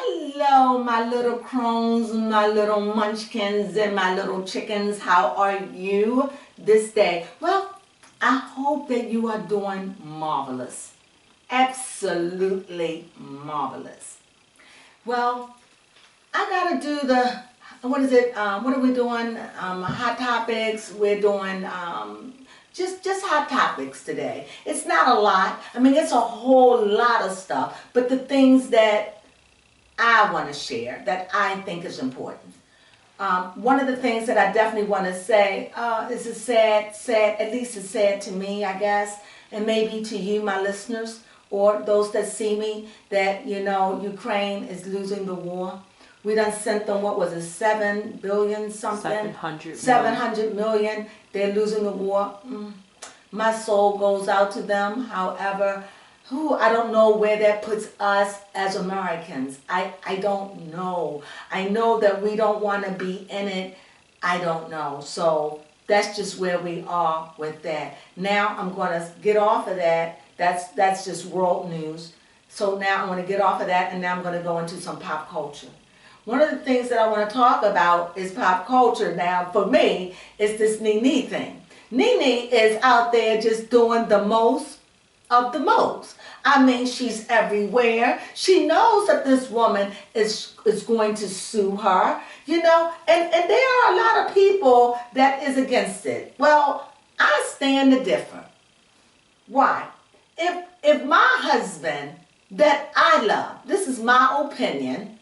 Hello, my little crones, my little munchkins, and my little chickens. How are you this day? Well, I hope that you are doing marvelous. Absolutely marvelous. Well, I gotta do what is it? What are we doing? Hot topics. We're doing just hot topics today. It's not a lot. I mean, it's a whole lot of stuff. But the things that I want to share that I think is important. One of the things that I definitely want to say is a sad, at least it's sad to me, I guess, and maybe to you, my listeners, or those that see me, that, Ukraine is losing the war. We done sent them, what was it, 7 billion something? 700 million. They're losing the war. My soul goes out to them. However, I don't know where that puts us as Americans. I don't know. I know that we don't want to be in it. I don't know. So that's just where we are with that. Now I'm going to get off of that. That's just world news. So now I'm going to get off of that, and now I'm going to go into some pop culture. One of the things that I want to talk about is pop culture. Now, for me, it's this Nene thing. Nene is out there just doing the most of the most. I mean, she's everywhere. She knows that this woman is going to sue her, and there are a lot of people that is against it. Well, I stand to differ. Why? If my husband that I love, this is my opinion,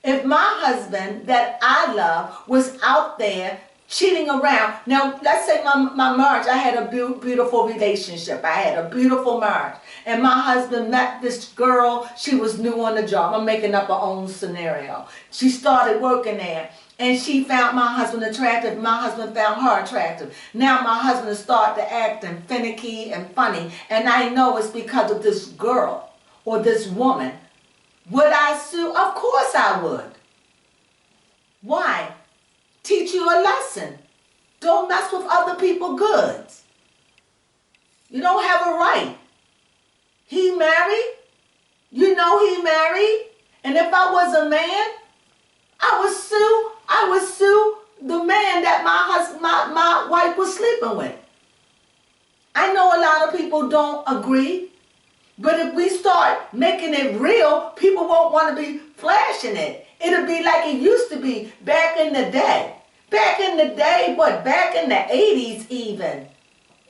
if my husband that I love was out there cheating around. Now, let's say my marriage, I had a beautiful relationship. I had a beautiful marriage. And my husband met this girl. She was new on the job. I'm making up her own scenario. She started working there. And she found my husband attractive. My husband found her attractive. Now my husband started acting finicky and funny. And I know it's because of this girl or this woman. Would I sue? Of course I would. Why? Teach you a lesson. Don't mess with other people's goods. You don't have a right. He married. You know he married. And if I was a man, I would sue the man that my wife was sleeping with. I know a lot of people don't agree. But if we start making it real, people won't want to be flashing it. It'll be like it used to be back in the day. Back in the day, back in the 80s even.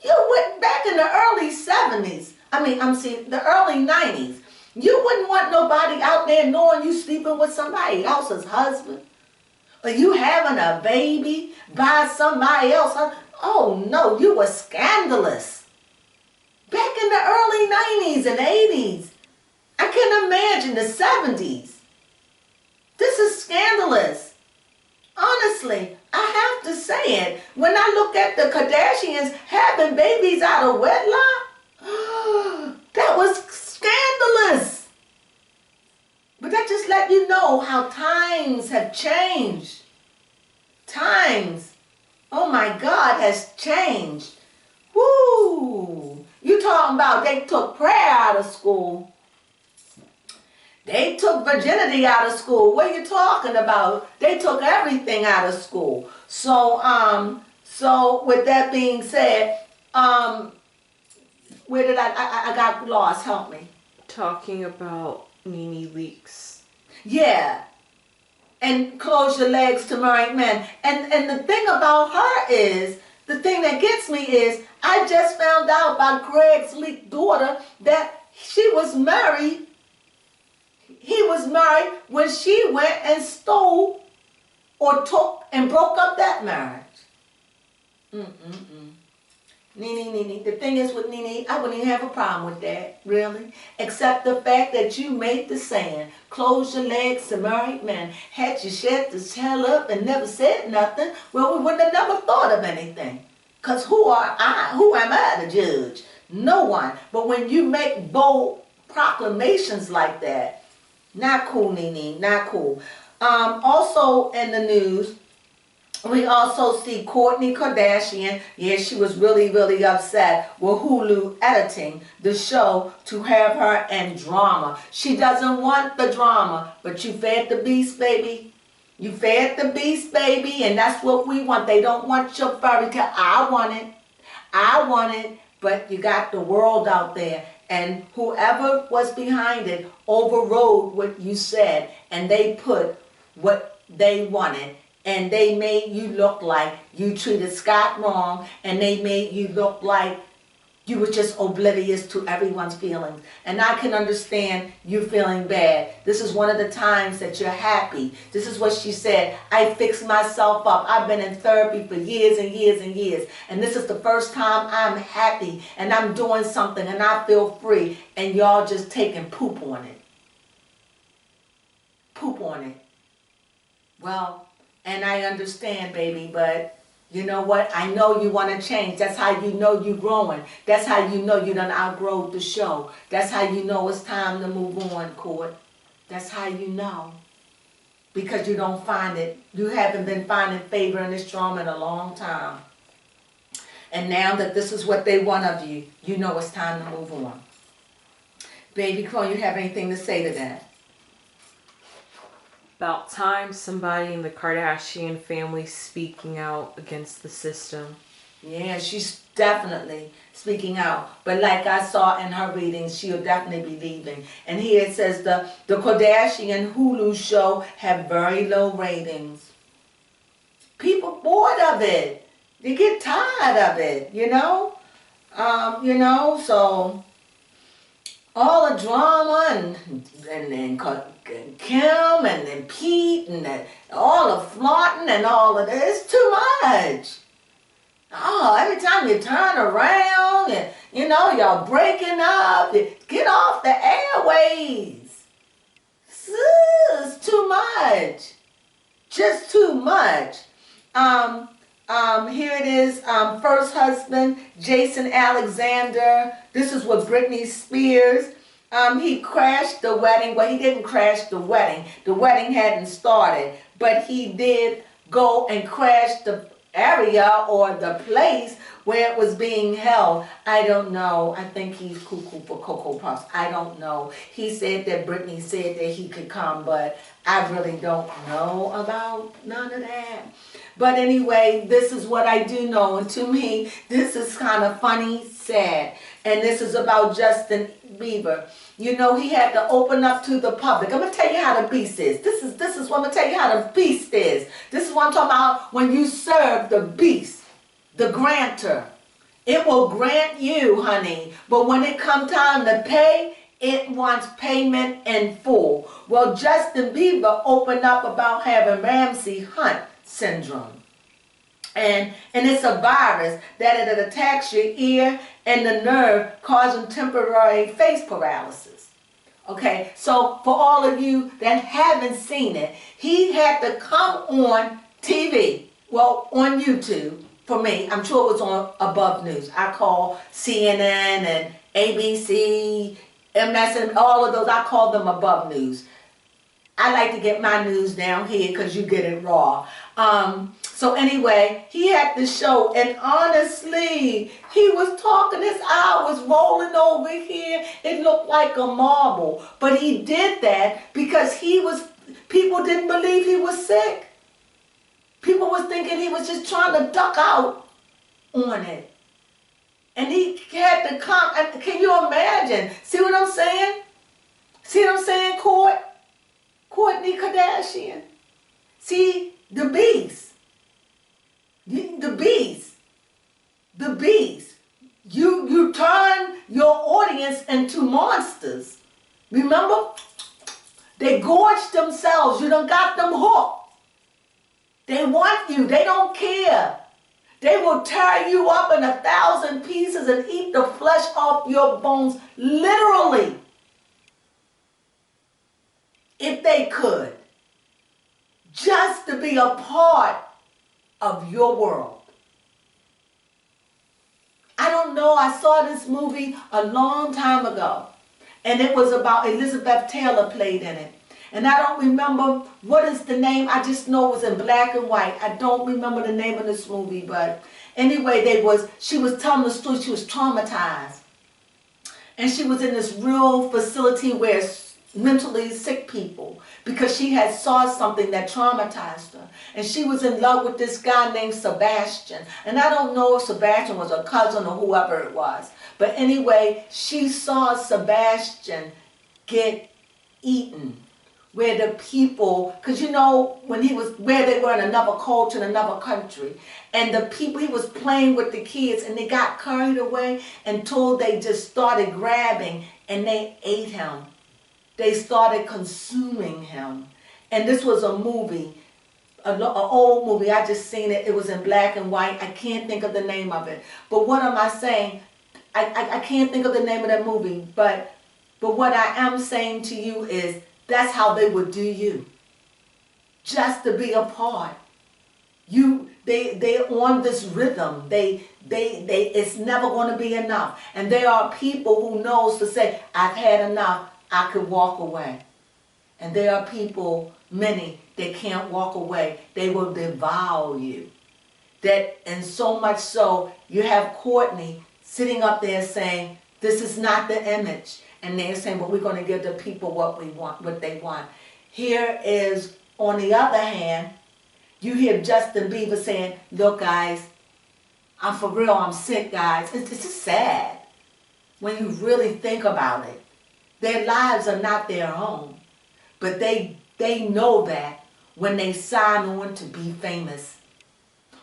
You went back in the early 70s. The early 90s. You wouldn't want nobody out there knowing you sleeping with somebody else's husband. Or you having a baby by somebody else. Oh no, you were scandalous. Back in the early 90s and 80s. I can imagine the 70s. This is scandalous. Honestly, I have to say it. When I look at the Kardashians having babies out of wedlock, that was scandalous. But that just let you know how times have changed. Times, oh my God, has changed. Woo! You talking about they took prayer out of school. They took virginity out of school. What are you talking about? They took everything out of school. So with that being said, where did I got lost? Help me. Talking about Nene Leakes. Yeah. And close your legs to married men. And the thing about her is, the thing that gets me is, I just found out by Greg's leaked daughter that she was married. He was married when she went and stole or took and broke up that marriage. Nene. The thing is with Nene, I wouldn't even have a problem with that, really. Except the fact that you made the saying, close your legs to married men. Had you shut the hell up and never said nothing, well, we wouldn't have never thought of anything. Because who am I to judge? No one. But when you make bold proclamations like that, not cool, Nene, not cool. Also in the news, We also see Kourtney Kardashian. Yeah, she was really, really upset with Hulu editing the show to have her in drama. She doesn't want the drama, but you fed the beast, baby. You fed the beast, baby, and that's what we want. They don't want your fairy tale. I want it. I want it, but you got the world out there, and whoever was behind it overrode what you said, and they put what they wanted, and they made you look like you treated Scott wrong, and they made you look like you were just oblivious to everyone's feelings. And I can understand you feeling bad. This is one of the times that you're happy. This is what she said. I fixed myself up. I've been in therapy for years and years and years. And this is the first time I'm happy and I'm doing something and I feel free. And y'all just taking poop on it. Poop on it. Well, and I understand, baby, but you know what? I know you want to change. That's how you know you're growing. That's how you know you done outgrown the show. That's how you know it's time to move on, Court. That's how you know. Because you don't find it. You haven't been finding favor in this drama in a long time. And now that this is what they want of you, you know it's time to move on. Baby Crone, you have anything to say to that? About time somebody in the Kardashian family speaking out against the system. Yeah, she's definitely speaking out. But like I saw in her readings, she'll definitely be leaving. And here it says the Kardashian Hulu show have very low ratings. People bored of it. They get tired of it, you know? So all the drama and Kim and Pete and all the flaunting and all of that, it's too much. Oh, every time you turn around and, y'all breaking up, get off the airways. It's too much. Just too much. Here it is, first husband, Jason Alexander. This is with Britney Spears. He crashed the wedding. Well, he didn't crash the wedding. The wedding hadn't started. But he did go and crash the area or the place where it was being held. I don't know. I think he's cuckoo for Cocoa Puffs. I don't know. He said that Britney said that he could come, but I really don't know about none of that. But anyway, this is what I do know. And to me, this is kind of funny, sad. And this is about Justin Bieber. You know, he had to open up to the public. I'm going to tell you how the beast is. This is what I'm going to tell you how the beast is. This is what I'm talking about when you serve the beast, the grantor. It will grant you, honey. But when it comes time to pay, it wants payment in full. Well, Justin Bieber opened up about having Ramsay Hunt syndrome. And it's a virus that it attacks your ear and the nerve, causing temporary face paralysis. Okay, so for all of you that haven't seen it, he had to come on TV, well, on YouTube. For me, I'm sure it was on Above News. I call CNN and ABC, MSN, all of those, I call them Above News. I like to get my news down here because you get it raw. So anyway, he had the show, and honestly, he was talking, his eye was rolling over here. It looked like a marble. But he did that because people didn't believe he was sick. People was thinking he was just trying to duck out on it. And he had to come, can you imagine? See what I'm saying? See what I'm saying, Kourtney Kardashian. See, the beast. The beast. The beast. You turn your audience into monsters. Remember? They gorged themselves. You done got them hooked. They want you. They don't care. They will tear you up in 1,000 pieces and eat the flesh off your bones, literally. If they could. Just to be a part of your world. I don't know, I saw this movie a long time ago, and it was about Elizabeth Taylor played in it, And I don't remember what is the name. I just know it was in black and white. I don't remember the name of this movie, but anyway, she was telling the story. She was traumatized. And she was in this real facility where mentally sick people, because she had saw something that traumatized her. And she was in love with this guy named Sebastian. And I don't know if Sebastian was a cousin or whoever it was. But anyway, she saw Sebastian get eaten. Where the people, because you know, when he was, where they were in another culture, in another country, and the people, he was playing with the kids, and they got carried away until they just started grabbing, and they ate him. They started consuming him. And this was a movie, an old movie. I just seen it. It was in black and white. I can't think of the name of it. But what am I saying? I can't think of the name of that movie. But what I am saying to you is, that's how they would do you. Just to be a part. They on this rhythm. It's never going to be enough. And there are people who knows to say, I've had enough. I could walk away. And there are people, many, that can't walk away. They will devour you. And so much so, you have Kourtney sitting up there saying, this is not the image. And they're saying, but we're going to give the people what we want, what they want. Here is, on the other hand, you hear Justin Bieber saying, look guys, I'm for real, I'm sick guys. It's just sad when you really think about it. Their lives are not their own. But they know that when they sign on to be famous.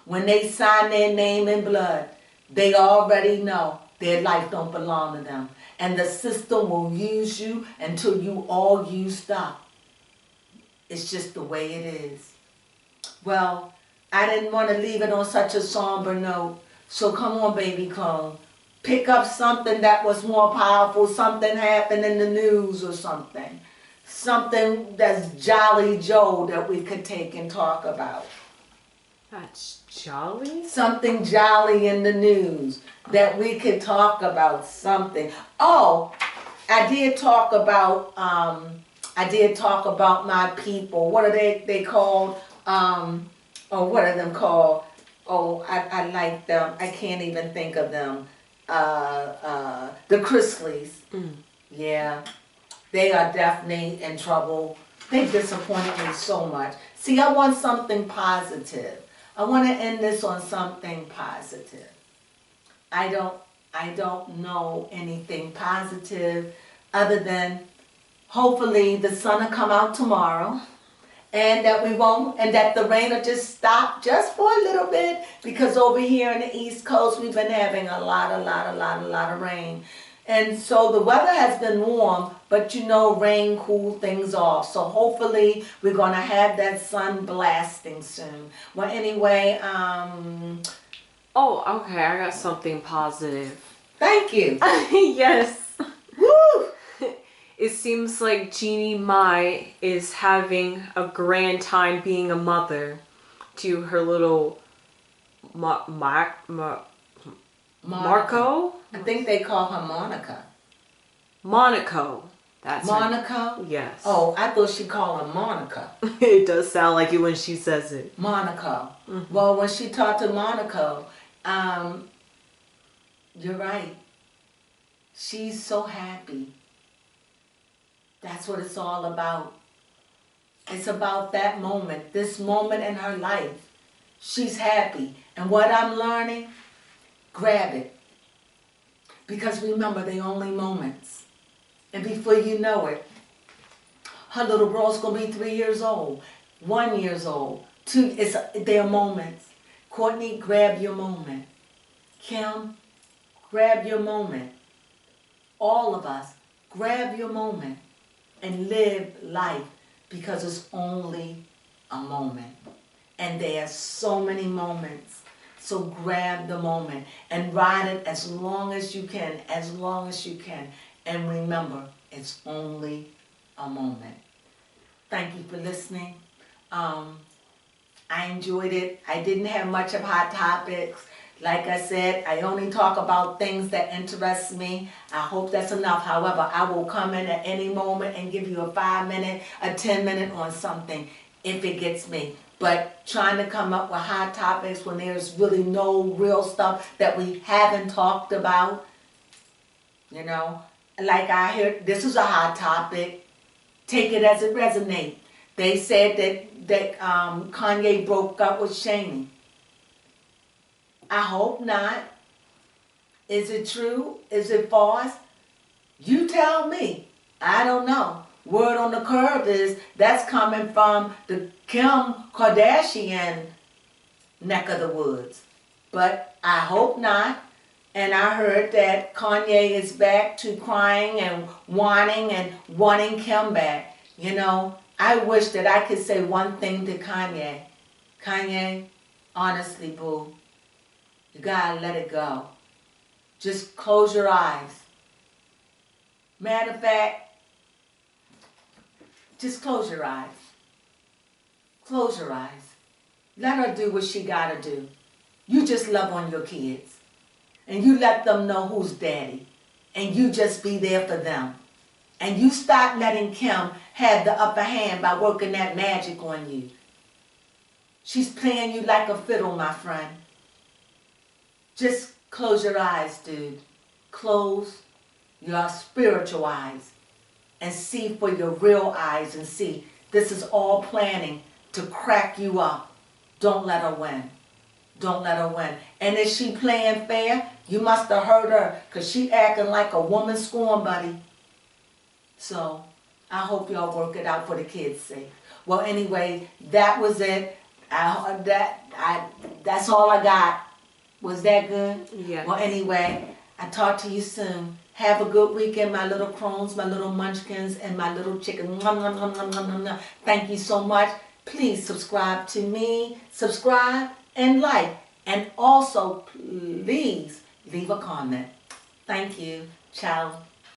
When they sign their name in blood, they already know their life don't belong to them. And the system will use you until you all used up. It's just the way it is. Well, I didn't want to leave it on such a somber note. So come on, baby Crone. Pick up something that was more powerful. Something happened in the news or something. Something that's Jolly Joe that we could take and talk about. That's jolly? Something jolly in the news that we could talk about. Something. Oh, I did talk about my people. What are they called? What are them called? Oh, I like them. I can't even think of them. The Chrisleys. Yeah. They are definitely in trouble. They disappointed me so much. See, I want something positive. I want to end this on something positive. I don't know anything positive other than hopefully the sun will come out tomorrow, and that the rain will just stop just for a little bit, because over here in the East Coast we've been having a lot of rain. And so the weather has been warm, but you know, rain cool things off. So hopefully we're going to have that sun blasting soon. Well, anyway, Oh, okay, I got something positive. Thank you. Yes. Woo! It seems like Jeannie Mai is having a grand time being a mother to her little Marco? I think they call her Monica. Monaco. That's Monaco? Yes. Oh, I thought she called her Monica. It does sound like it when she says it. Monaco. Well, when she talked to Monaco, you're right. She's so happy. That's what it's all about. It's about that moment, this moment in her life. She's happy. And what I'm learning, grab it. Because remember, they're only moments. And before you know it, her little girl's going to be 3 years old, 1 year old, 2. They're moments. Kourtney, grab your moment. Kim, grab your moment. All of us, grab your moment and live life, because it's only a moment. And there are so many moments. So grab the moment and ride it as long as you can, as long as you can. And remember, it's only a moment. Thank you for listening. I enjoyed it. I didn't have much of hot topics. Like I said, I only talk about things that interest me. I hope that's enough. However, I will come in at any moment and give you a 5-minute, a 10-minute on something if it gets me. But trying to come up with hot topics when there's really no real stuff that we haven't talked about, you know. Like I hear, this is a hot topic. Take it as it resonates. They said that Kanye broke up with Shani. I hope not. Is it true? Is it false? You tell me. I don't know. Word on the curve is that's coming from the Kim Kardashian neck of the woods. But I hope not. And I heard that Kanye is back to crying and wanting Kim back. You know, I wish that I could say one thing to Kanye. Kanye, honestly, boo, you gotta let it go. Just close your eyes. Matter of fact, just close your eyes. Close your eyes. Let her do what she gotta do. You just love on your kids. And you let them know who's daddy. And you just be there for them. And you stop letting Kim have the upper hand by working that magic on you. She's playing you like a fiddle, my friend. Just close your eyes, dude. Close your spiritual eyes and see for your real eyes and see this is all planning to crack you up. Don't let her win. Don't let her win. And is she playing fair? You must have heard her because she acting like a woman scorn buddy. So I hope y'all work it out for the kids' sake. Well, anyway, that was it. That's all I got. Was that good? Yeah. Well, anyway, I talk to you soon. Have a good weekend, my little crones, my little munchkins, and my little chicken. Thank you so much. Please subscribe to me. Subscribe and like. And also, please leave a comment. Thank you. Ciao.